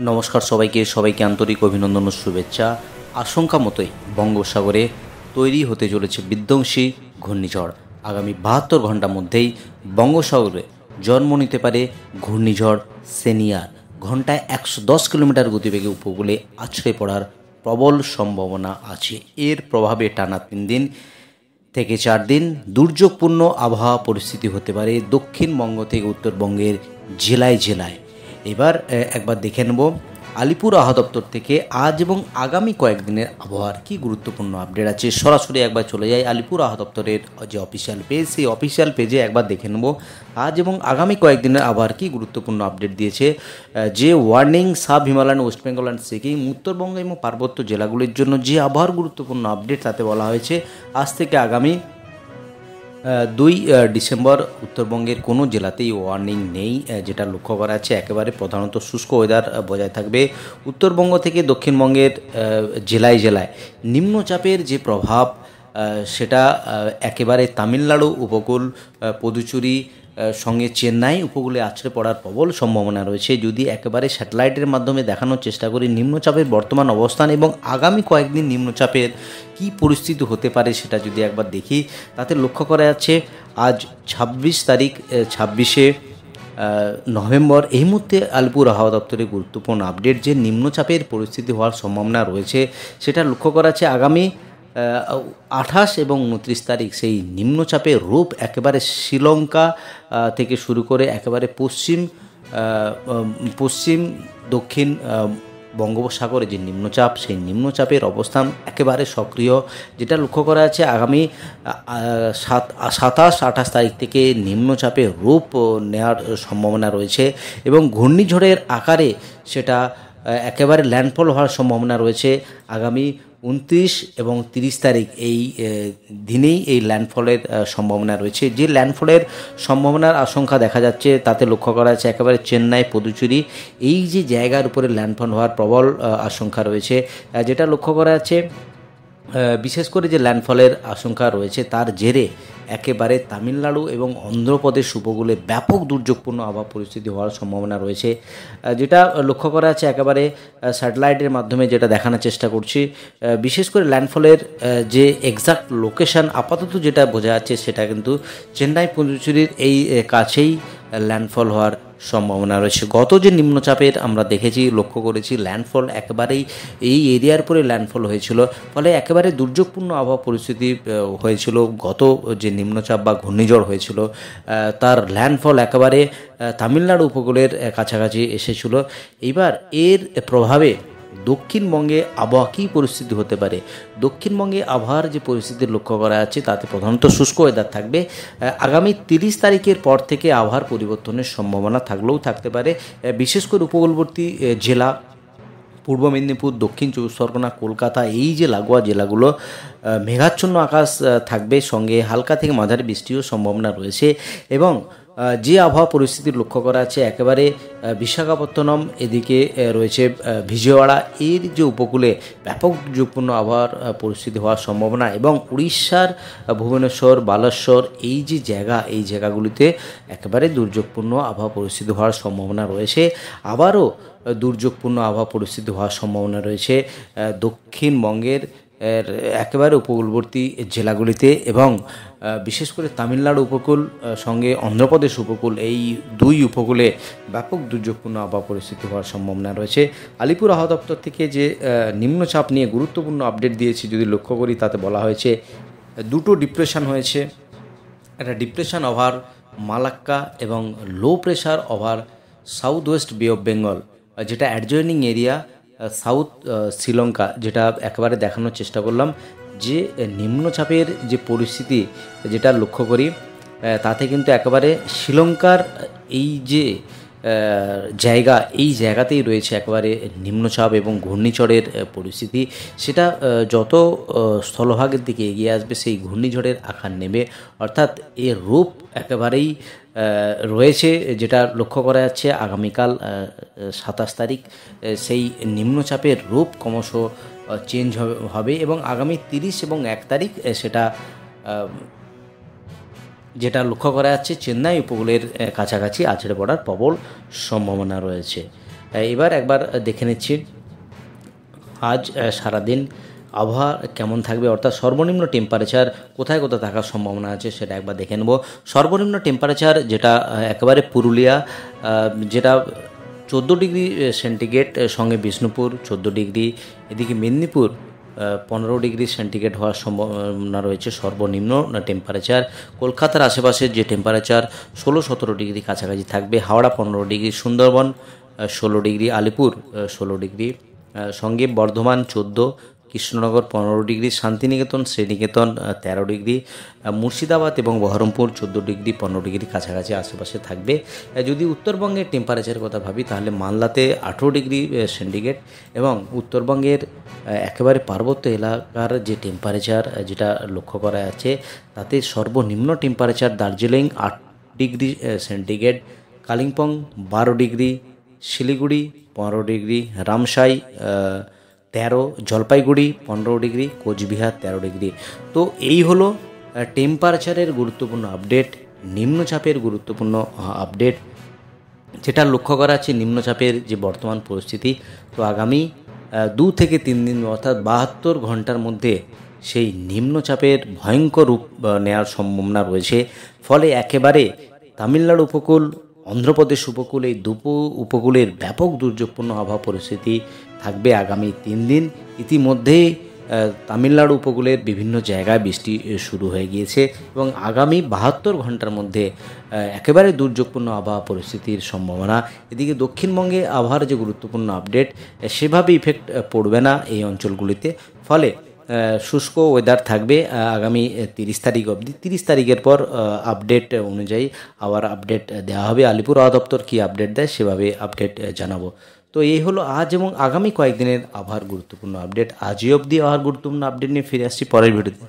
নমস্কার সবাইকে আন্তরিক অভিনন্দন ও শুভেচ্ছা। আশঙ্কা মতোই বঙ্গোপসাগরে তৈরি হতে চলেছে বিধ্বংসী ঘূর্ণিঝড়। আগামী 72 ঘন্টার মধ্যেই বঙ্গোপসাগরে জন্ম নিতে পারে ঘূর্ণিঝড় সেনিয়ার। ঘন্টায় 110 কিলোমিটার গতিবেগে উপকূলে আছড়ে পড়ার প্রবল সম্ভাবনা আছে। এর প্রভাবে টানা 3 দিন থেকে 4 দিন দুর্যোগপূর্ণ আবহাওয়া পরিস্থিতি হতে পারে দক্ষিণবঙ্গ থেকে উত্তরবঙ্গের জেলায় জেলায়। এবার একবার দেখে নেব আলিপুর আবহাওয়া দপ্তর থেকে আজ এবং আগামী কয়েকদিনের আবহাওয়ার কি গুরুত্বপূর্ণ আপডেট আছে। সরাসরি একবার চলে যাই আলিপুর আবহাওয়া দপ্তরের যে অফিসিয়াল পেজ, সেই অফিসিয়াল পেজে একবার দেখে নেব আজ এবং আগামী কয়েকদিনের আবহাওয়ার কি গুরুত্বপূর্ণ আপডেট দিয়েছে। যে warning sub Himalayan, West Bengal and Sikkim, Uttarbanga এবং পার্বত্য জেলাগুলির জন্য যে আবহাওয়ার গুরুত্বপূর্ণ আপডেট, তাতে বলা হয়েছে আজ থেকে আগামী 2 ডিসেম্বর উত্তরবঙ্গের কোনো জেলাতেই ওয়ার্নিং নেই। যেটা লক্ষ্য করা আছে একেবারে প্রধানত শুষ্ক ওয়েদার বজায় থাকবে। উত্তরবঙ্গ থেকে দক্ষিণবঙ্গের জেলায় জেলায় নিম্নচাপের যে প্রভাব সেটা একেবারে তামিলনাড়ু উপকূল, পুদুচেরি সঙ্গে চেন্নাই উপকূলে আছড়ে পড়ার প্রবল সম্ভাবনা রয়েছে। যদি একেবারে স্যাটেলাইটের মাধ্যমে দেখানোর চেষ্টা করি নিম্নচাপের বর্তমান অবস্থান এবং আগামী কয়েকদিন নিম্নচাপের কি পরিস্থিতি হতে পারে সেটা যদি একবার দেখি, তাতে লক্ষ্য করা যাচ্ছে আজ 26 তারিখ, 26শে নভেম্বর, এই মুহূর্তে আলিপুর আবহাওয়া দপ্তরের গুরুত্বপূর্ণ আপডেট যে নিম্নচাপের পরিস্থিতি হওয়ার সম্ভাবনা রয়েছে সেটা লক্ষ্য করা যাচ্ছে আগামী 28 এবং 29 তারিখ সেই নিম্নচাপের রূপ একেবারে শ্রীলঙ্কা থেকে শুরু করে একেবারে পশ্চিম দক্ষিণ বঙ্গোপসাগরে যে নিম্নচাপ, সেই নিম্নচাপের অবস্থান একেবারে সক্রিয়। যেটা লক্ষ্য করা যাচ্ছে আগামী 27-28 তারিখ থেকে নিম্নচাপের রূপ নেওয়ার সম্ভাবনা রয়েছে এবং ঘূর্ণিঝড়ের আকারে সেটা একেবারে ল্যান্ডফল হওয়ার সম্ভাবনা রয়েছে আগামী 29 এবং 30 তারিখ। এই দিনেই এই ল্যান্ডফলের সম্ভাবনা রয়েছে। যে ল্যান্ডফলের সম্ভাবনার আশঙ্কা দেখা যাচ্ছে তাতে লক্ষ্য করা যাচ্ছে একেবারে চেন্নাই, পুদুচেরি এই যে জায়গার উপরে ল্যান্ডফল হওয়ার প্রবল আশঙ্কা রয়েছে। যেটা লক্ষ্য করা যাচ্ছে বিশেষ করে যে ল্যান্ডফলের আশঙ্কা রয়েছে তার জেরে একেবারে তামিলনাড়ু এবং অন্ধ্রপ্রদেশ উপকূলে ব্যাপক দুর্যোগপূর্ণ আবহাওয়া পরিস্থিতি হওয়ার সম্ভাবনা রয়েছে। যেটা লক্ষ্য করা যাচ্ছে একেবারে স্যাটেলাইটের মাধ্যমে যেটা দেখানোর চেষ্টা করছি, বিশেষ করে ল্যান্ডফলের যে এক্সাক্ট লোকেশান আপাতত যেটা বোঝা যাচ্ছে সেটা কিন্তু চেন্নাই পুদুচেরির এই কাছেই ল্যান্ডফল হওয়ার সম্ভাবনা রয়েছে। গত যে নিম্নচাপের আমরা দেখেছি, লক্ষ্য করেছি ল্যান্ডফল একেবারেই এই এরিয়ার পরে ল্যান্ডফল হয়েছিল, ফলে একেবারে দুর্যোগপূর্ণ আবহাওয়া পরিস্থিতি হয়েছিল। গত যে নিম্নচাপ বা ঘূর্ণিঝড় হয়েছিল তার ল্যান্ডফল একেবারে তামিলনাড়ু উপকূলের কাছাকাছি এসেছিল। এইবার এর প্রভাবে দক্ষিণবঙ্গে আবহাওয়া কী পরিস্থিতি হতে পারে। দক্ষিণবঙ্গে আবহাওয়ার যে পরিস্থিতি লক্ষ্য করা যাচ্ছে তাতে প্রধানত শুষ্ক ওয়েদার থাকবে। আগামী 30 তারিখের পর থেকে আবহাওয়ার পরিবর্তনের সম্ভাবনা থাকলেও থাকতে পারে। বিশেষ করে উপকূলবর্তী জেলা পূর্ব মেদিনীপুর, দক্ষিণ 24 পরগনা, কলকাতা এই যে লাগোয়া জেলাগুলো মেঘাচ্ছন্ন আকাশ থাকবে, সঙ্গে হালকা থেকে মাঝারি বৃষ্টিও সম্ভাবনা রয়েছে। এবং যে আবহাওয়া পরিস্থিতি লক্ষ্য করা আছে একেবারে বিশাখাপত্তনম, এদিকে রয়েছে বিজয়ওয়াড়া, এর যে উপকূলে ব্যাপক দুর্যোগপূর্ণ আবহাওয়ার পরিস্থিতি হওয়ার সম্ভাবনা এবং উড়িষ্যার ভুবনেশ্বর, বালেশ্বর এই যে জায়গা, এই জায়গাগুলিতে একেবারে দুর্যোগপূর্ণ আবহাওয়া পরিস্থিতি হওয়ার সম্ভাবনা রয়েছে। আবারও দুর্যোগপূর্ণ আবহাওয়া পরিস্থিতি হওয়ার সম্ভাবনা রয়েছে দক্ষিণবঙ্গের একেবারে উপকূলবর্তী জেলাগুলিতে এবং বিশেষ করে তামিলনাড়ু উপকূল সঙ্গে অন্ধ্রপ্রদেশ উপকূল, এই 2 উপকূলে ব্যাপক দুর্যোগপূর্ণ আবহাওয়া পরিস্থিতি হওয়ার সম্ভাবনা রয়েছে। আলিপুর আবহাওয়া দপ্তর থেকে যে নিম্নচাপ নিয়ে গুরুত্বপূর্ণ আপডেট দিয়েছি যদি লক্ষ্য করি, তাতে বলা হয়েছে 2টো ডিপ্রেশন হয়েছে। একটা ডিপ্রেশন ওভার মালাক্কা এবং low pressure over south West বে অফ বেঙ্গল, যেটা অ্যাডজয়নিং এরিয়া সাউথ শ্রীলঙ্কা। যেটা একেবারে দেখানোর চেষ্টা করলাম যে নিম্নচাপের যে পরিস্থিতি যেটা লক্ষ্য করি তাতে কিন্তু একেবারে শ্রীলঙ্কার এই যে জায়গা, এই জায়গাতেই রয়েছে একেবারে নিম্নচাপ এবং ঘূর্ণিঝড়ের পরিস্থিতি। সেটা যত স্থলভাগের দিকে এগিয়ে আসবে সেই ঘূর্ণিঝড়ের আকার নেবে, অর্থাৎ এর রূপ একেবারেই রয়েছে। যেটা লক্ষ্য করা যাচ্ছে আগামীকাল 27 তারিখ সেই নিম্নচাপের রূপ ক্রমশ চেঞ্জ হবে এবং আগামী 30 এবং 1 তারিখ সেটা যেটা লক্ষ্য করা যাচ্ছে চেন্নাই উপকূলের কাছাকাছি আছড়ে পড়ার প্রবল সম্ভাবনা রয়েছে। এবার একবার দেখে নিচ্ছি আজ সারাদিন আবহাওয়া কেমন থাকবে, অর্থাৎ সর্বনিম্ন টেম্পারেচার কোথায় কোথায় থাকার সম্ভাবনা আছে সেটা একবার দেখে নেব। সর্বনিম্ন টেম্পারেচার যেটা একেবারে পুরুলিয়া, যেটা 14 ডিগ্রি সেন্টিগ্রেড, সঙ্গে বিষ্ণুপুর 14 ডিগ্রি, এদিকে মেদিনীপুর 15 ডিগ্রি সেন্টিগ্রেড হওয়ার সম্ভাবনা রয়েছে সর্বনিম্ন টেম্পারেচার। কলকাতার আশেপাশে যে টেম্পারেচার 16-17 ডিগ্রি কাছাকাছি থাকবে। Howrah 15 degree, Sundarban 16 degree, Alipore 16 degree, সঙ্গে বর্ধমান 14, কৃষ্ণনগর 15 ডিগ্রি, শান্তিনিকেতন শ্রীনিকেতন 13 ডিগ্রি, মুর্শিদাবাদ এবং বহরমপুর 14 ডিগ্রি 15 ডিগ্রি কাছাকাছি আশেপাশে থাকবে। যদি উত্তরবঙ্গের টেম্পারেচারের কথা ভাবি তাহলে মালদাতে 18 ডিগ্রি সেন্টিগ্রেড, এবং উত্তরবঙ্গের একেবারে পার্বত্য এলাকার যে টেম্পারেচার যেটা লক্ষ্য করা যাচ্ছে তাতে সর্বনিম্ন temperature Darjeeling 8 degree centigrade, Kalimpong 12 degree, Siliguri 15 degree, Ramsai 13, Jalpaiguri 15 degree, Cooch Behar 13 degree. তো এই হলো টেম্পারেচারের গুরুত্বপূর্ণ আপডেট, নিম্নচাপের গুরুত্বপূর্ণ আপডেট, যেটা লক্ষ্য করা যাচ্ছে নিম্নচাপের যে বর্তমান পরিস্থিতি। তো আগামী 2 থেকে 3 দিন অর্থাৎ 72 ঘন্টার মধ্যে সেই নিম্নচাপের ভয়ঙ্কর রূপ নেওয়ার সম্ভাবনা রয়েছে। ফলে একেবারে তামিলনাড়ু উপকূল, অন্ধ্রপ্রদেশ উপকূল, এই দুটো উপকূলের ব্যাপক দুর্যোগপূর্ণ আবহাওয়া পরিস্থিতি থাকবে আগামী 3 দিন। ইতিমধ্যেই তামিলনাড়ু উপকূলের বিভিন্ন জায়গায় বৃষ্টি শুরু হয়ে গিয়েছে, এবং আগামী 72 ঘন্টার মধ্যে একেবারে দুর্যোগপূর্ণ আবহাওয়া পরিস্থিতির সম্ভাবনা। এদিকে দক্ষিণবঙ্গে আবহাওয়ার যে গুরুত্বপূর্ণ আপডেট সেভাবে ইফেক্ট পড়বে না এই অঞ্চলগুলিতে। ফলে শুষ্ক ওয়েদার থাকবে আগামী 30 তারিখ অবধি। 30 তারিখের পর আপডেট অনুযায়ী আবার আপডেট দেওয়া হবে। আলিপুর আবহাওয়া দপ্তর কী আপডেট দেয় সেভাবে আপডেট জানাবো। তো এই হলো আজ এবং আগামী কয়েকদিনের আবহাওয়ার গুরুত্বপূর্ণ আপডেট। আজই অবধি আবহাওয়ার গুরুত্বপূর্ণ আপডেট নিয়ে ফিরে আসছি পরের ভিডিওতে।